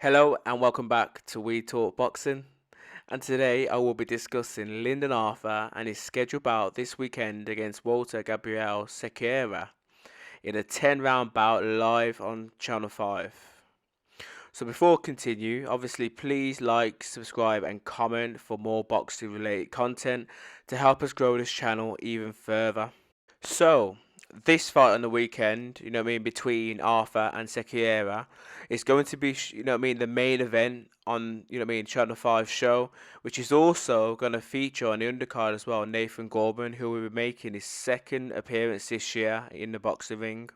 Hello and welcome back to We Talk Boxing. And today I will be discussing Lyndon Arthur and his scheduled bout this weekend against Walter Gabriel Sequeira in a 10-round bout live on Channel 5. So before I continue, obviously please like, subscribe and comment for more boxing related content to help us grow this channel even further. So, this fight on the weekend, between Arthur and Sequeira, is going to be, the main event on, Channel 5 show, which is also going to feature on the undercard as well, Nathan Gorman, who will be making his second appearance this year in the boxing ring.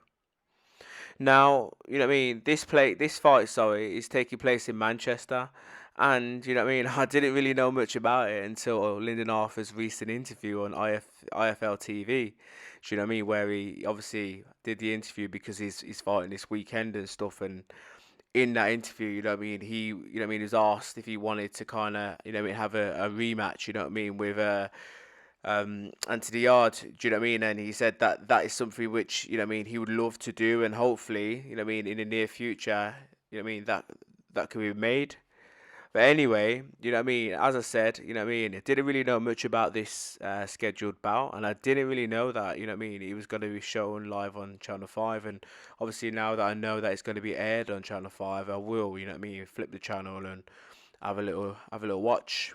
Now, this fight, sorry, is taking place in Manchester, and I didn't really know much about it until Lyndon Arthur's recent interview on IFL TV. Do you know what I mean? Where he obviously did the interview because he's fighting this weekend and stuff, and in that interview, he was asked if he wanted to kind of, have a rematch, with Anthony Yard, do you know what I mean? And he said that that is something which, he would love to do, and hopefully, in the near future, that could be made. But anyway, as I said, I didn't really know much about this scheduled bout, and I didn't really know that, he was going to be shown live on Channel 5, and obviously now that I know that it's going to be aired on Channel 5, I will, flip the channel and have a little watch.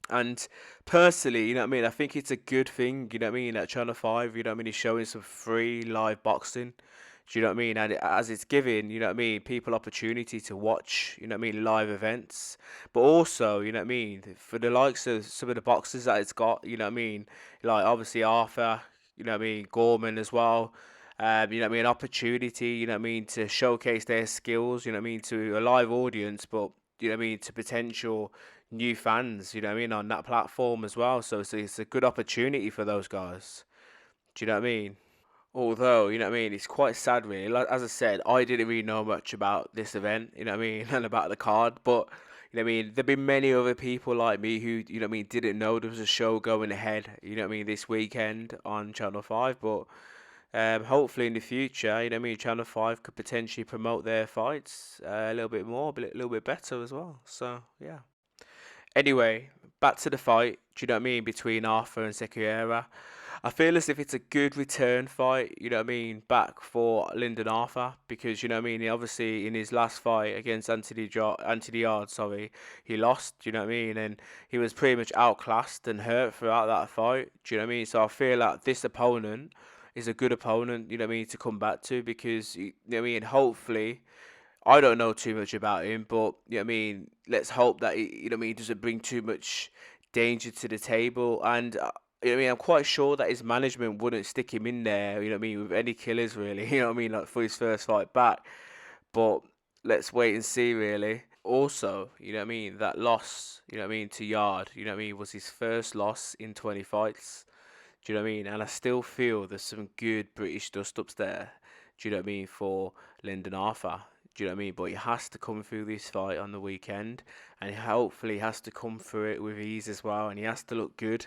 And personally, I think it's a good thing, that Channel 5, is showing some free live boxing. Do you know what I mean? And as it's giving, people opportunity to watch, live events. But also, for the likes of some of the boxers that it's got, like obviously Arthur, Gorman as well. Opportunity, to showcase their skills, to a live audience, but to potential new fans, on that platform as well. So it's a good opportunity for those guys. Do you know what I mean? Although, it's quite sad really. Like as I said, I didn't really know much about this event, and about the card, but there've been many other people like me who, didn't know there was a show going ahead, this weekend on Channel 5, but hopefully in the future, Channel 5 could potentially promote their fights a little bit more, but a little bit better as well. So, yeah. Anyway, back to the fight, do you know what I mean, between Arthur and Sequeira. I feel as if it's a good return fight, back for Lyndon Arthur because he obviously in his last fight against Anthony Yard, sorry, he lost, do you know what I mean? And he was pretty much outclassed and hurt throughout that fight, do you know what I mean? So I feel like this opponent is a good opponent, to come back to because hopefully I don't know too much about him, but let's hope that he doesn't bring too much danger to the table. And I'm quite sure that his management wouldn't stick him in there. With any killers really. Like for his first fight back. But let's wait and see really. Also, that loss, to Yard, was his first loss in 20 fights. Do you know what I mean? And I still feel there's some good British dust ups there. Do you know what I mean? For Lyndon Arthur. Do you know what I mean? But he has to come through this fight on the weekend, and hopefully he has to come through it with ease as well, and he has to look good.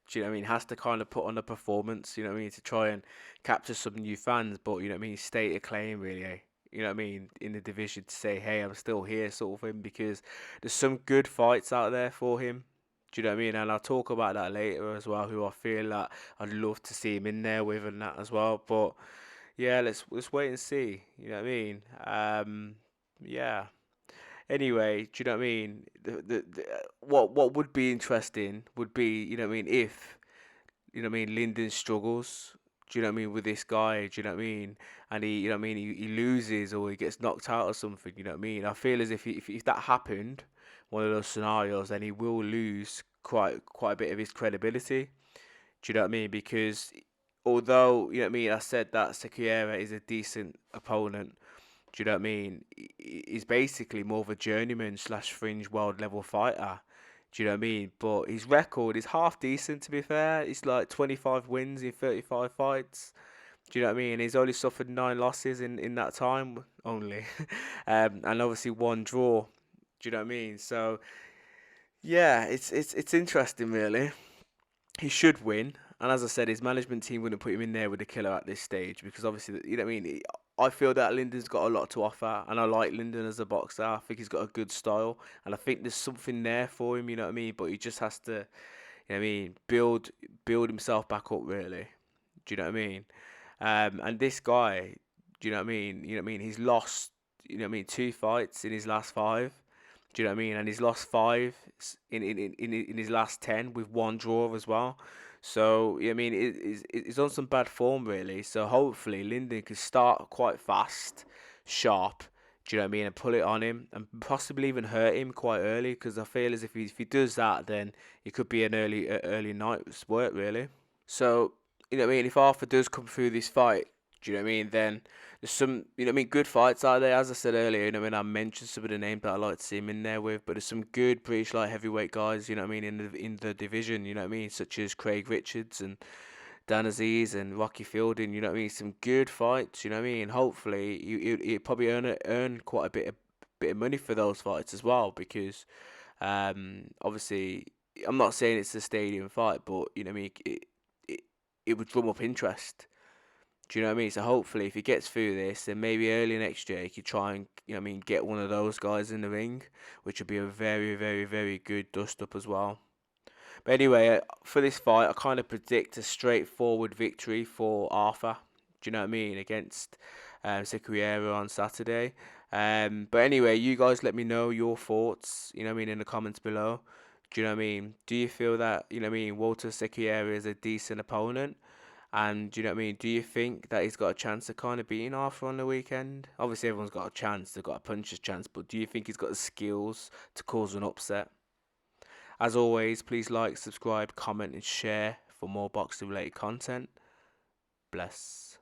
Do you know what I mean? Has to kind of put on a performance, you know what I mean, to try and capture some new fans, but you know what I mean, state a claim really, you know what I mean, in the division to say, hey, I'm still here, sort of thing, because there's some good fights out there for him. Do you know what I mean? And I'll talk about that later as well, who I feel like I'd love to see him in there with and that as well. But yeah, let's wait and see. You know what I mean? Yeah. Anyway, do you know what I mean? What would be interesting would be, if Lyndon struggles. Do you know what I mean with this guy? Do you know what I mean? And he, he loses or he gets knocked out or something. You know what I mean? I feel as if that happened, one of those scenarios, then he will lose quite a bit of his credibility. Do you know what I mean? Because although I said that Sequeira is a decent opponent. Do you know what I mean? He's basically more of a journeyman slash fringe world level fighter. Do you know what I mean? But his record is half decent to be fair. It's like 25 wins in 35 fights. Do you know what I mean? He's only suffered 9 losses in that time only, and obviously one draw. Do you know what I mean? So yeah, it's interesting really. He should win, and as I said, his management team wouldn't put him in there with a killer at this stage because obviously, you know what I mean. I feel that Lyndon's got a lot to offer, and I like Lyndon as a boxer. I think he's got a good style, and I think there's something there for him. You know what I mean? But he just has to, you know what I mean, build himself back up. Really, do you know what I mean? And this guy, do you know what I mean? You know what I mean? He's lost, you know what I mean, 2 fights in his last five. Do you know what I mean? And he's lost five in his last 10 with one draw as well. So, you know what I mean, he's on some bad form really. So hopefully Lyndon can start quite fast, sharp. Do you know what I mean? And pull it on him and possibly even hurt him quite early. Because I feel as if he does that, then it could be an early night's work really. So, you know what I mean? If Arthur does come through this fight, do you know what I mean? Then there's some, you know what I mean, good fights out there. As I said earlier, you know what I mean? I mentioned some of the names that I like to see him in there with, but there's some good British light heavyweight guys, you know what I mean, in the division, you know what I mean, such as Craig Richards and Dan Aziz and Rocky Fielding, you know what I mean? Some good fights, you know what I mean? Hopefully, you probably earn quite a bit of money for those fights as well, because obviously, I'm not saying it's a stadium fight, but you know what I mean. It, it would drum up interest. Do you know what I mean? So hopefully, if he gets through this, then maybe early next year he could try and, you know what I mean, get one of those guys in the ring, which would be a very, very, very good dust up as well. But anyway, for this fight, I kind of predict a straightforward victory for Arthur. Do you know what I mean? Against Sequeira on Saturday. But anyway, you guys let me know your thoughts, you know what I mean, in the comments below. Do you know what I mean? Do you feel that, you know what I mean, Walter Sequeira is a decent opponent? And do you know what I mean? Do you think that he's got a chance of kind of beating Arthur on the weekend? Obviously, everyone's got a chance. They've got a puncher's chance. But do you think he's got the skills to cause an upset? As always, please like, subscribe, comment, and share for more boxing related content. Bless.